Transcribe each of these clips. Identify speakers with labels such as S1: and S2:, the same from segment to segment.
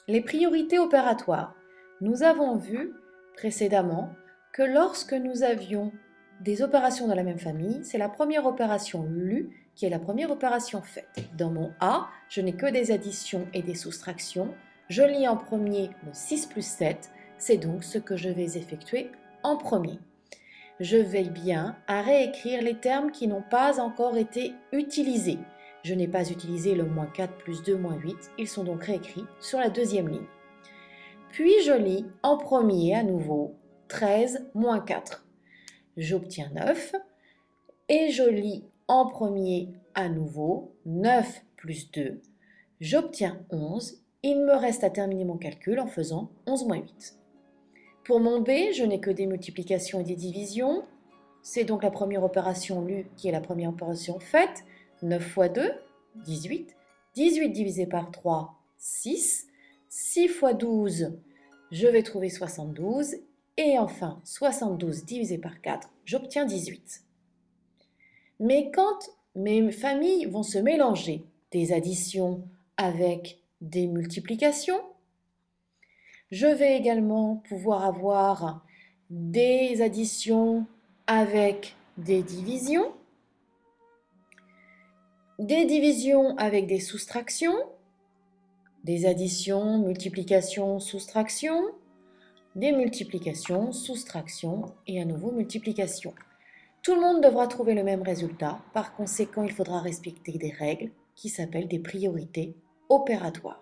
S1: Les priorités opératoires. Nous avons vu précédemment que lorsque nous avions des opérations dans la même famille, c'est la première opération lue qui est la première opération faite. Dans mon A, je n'ai que des additions et des soustractions. Je lis en premier le 6 plus 7, c'est donc ce que je vais effectuer en premier. Je veille bien à réécrire les termes qui n'ont pas encore été utilisés. Je n'ai pas utilisé le moins 4 plus 2 moins 8, ils sont donc réécrits sur la deuxième ligne. Puis je lis en premier à nouveau 13 moins 4. J'obtiens 9 et je lis en premier à nouveau 9 plus 2. J'obtiens 11. Il me reste à terminer mon calcul en faisant 11 moins 8. Pour mon B, je n'ai que des multiplications et des divisions. C'est donc la première opération lue qui est la première opération faite. 9 fois 2, 18. 18 divisé par 3, 6. 6 fois 12, je vais trouver 72. Et enfin, 72 divisé par 4, j'obtiens 18. Mais quand mes familles vont se mélanger, des additions avec des multiplications, je vais également pouvoir avoir des additions avec des divisions avec des soustractions, des additions, multiplications, soustractions, des multiplications, soustractions et à nouveau multiplications. Tout le monde devra trouver le même résultat, par conséquent il faudra respecter des règles qui s'appellent des priorités opératoires.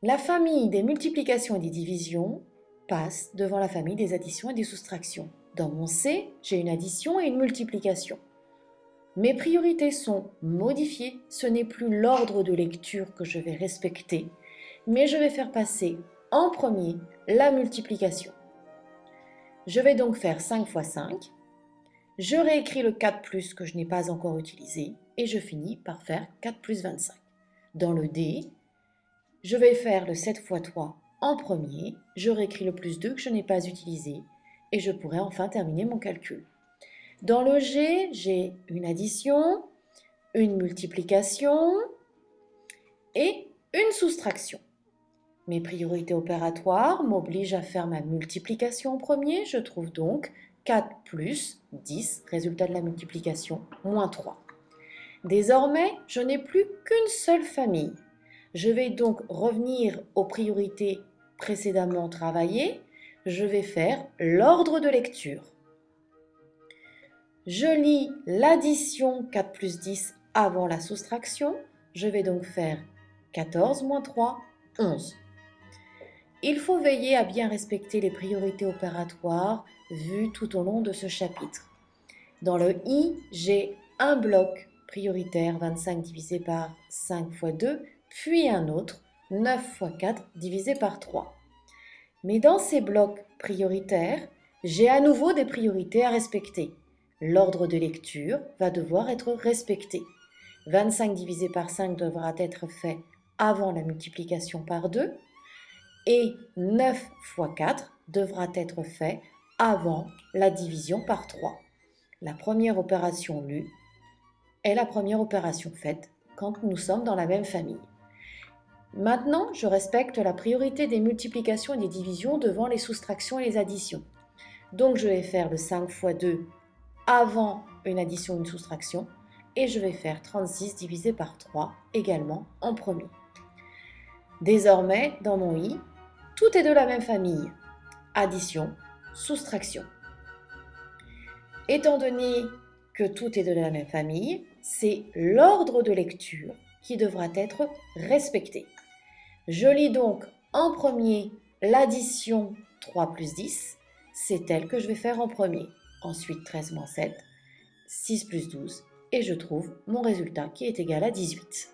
S1: La famille des multiplications et des divisions passe devant la famille des additions et des soustractions. Dans mon C, j'ai une addition et une multiplication. Mes priorités sont modifiées, ce n'est plus l'ordre de lecture que je vais respecter, mais je vais faire passer en premier la multiplication. Je vais donc faire 5 fois 5. Je réécris le 4 plus que je n'ai pas encore utilisé et je finis par faire 4 plus 25. Dans le D, je vais faire le 7 fois 3 en premier, je réécris le plus 2 que je n'ai pas utilisé et je pourrai enfin terminer mon calcul. Dans le G, j'ai une addition, une multiplication et une soustraction. Mes priorités opératoires m'obligent à faire ma multiplication en premier. Je trouve donc 4 plus 10, résultat de la multiplication, moins 3. Désormais, je n'ai plus qu'une seule famille. Je vais donc revenir aux priorités précédemment travaillées. Je vais faire l'ordre de lecture. Je lis l'addition 4 plus 10 avant la soustraction. Je vais donc faire 14 moins 3, 11. Il faut veiller à bien respecter les priorités opératoires vues tout au long de ce chapitre. Dans le I, j'ai un bloc prioritaire, 25 divisé par 5 fois 2, puis un autre, 9 fois 4 divisé par 3. Mais dans ces blocs prioritaires, j'ai à nouveau des priorités à respecter. L'ordre de lecture va devoir être respecté. 25 divisé par 5 devra être fait avant la multiplication par 2 et 9 fois 4 devra être fait avant la division par 3. La première opération lue est la première opération faite quand nous sommes dans la même famille. Maintenant, je respecte la priorité des multiplications et des divisions devant les soustractions et les additions. Donc, je vais faire le 5 fois 2 avant une addition ou une soustraction et je vais faire 36 divisé par 3 également en premier. Désormais, dans mon I, tout est de la même famille. Addition, soustraction. Étant donné que tout est de la même famille, c'est l'ordre de lecture qui devra être respecté. Je lis donc en premier l'addition 3 plus 10, c'est elle que je vais faire en premier. Ensuite 13 moins 7, 6 plus 12, et je trouve mon résultat qui est égal à 18.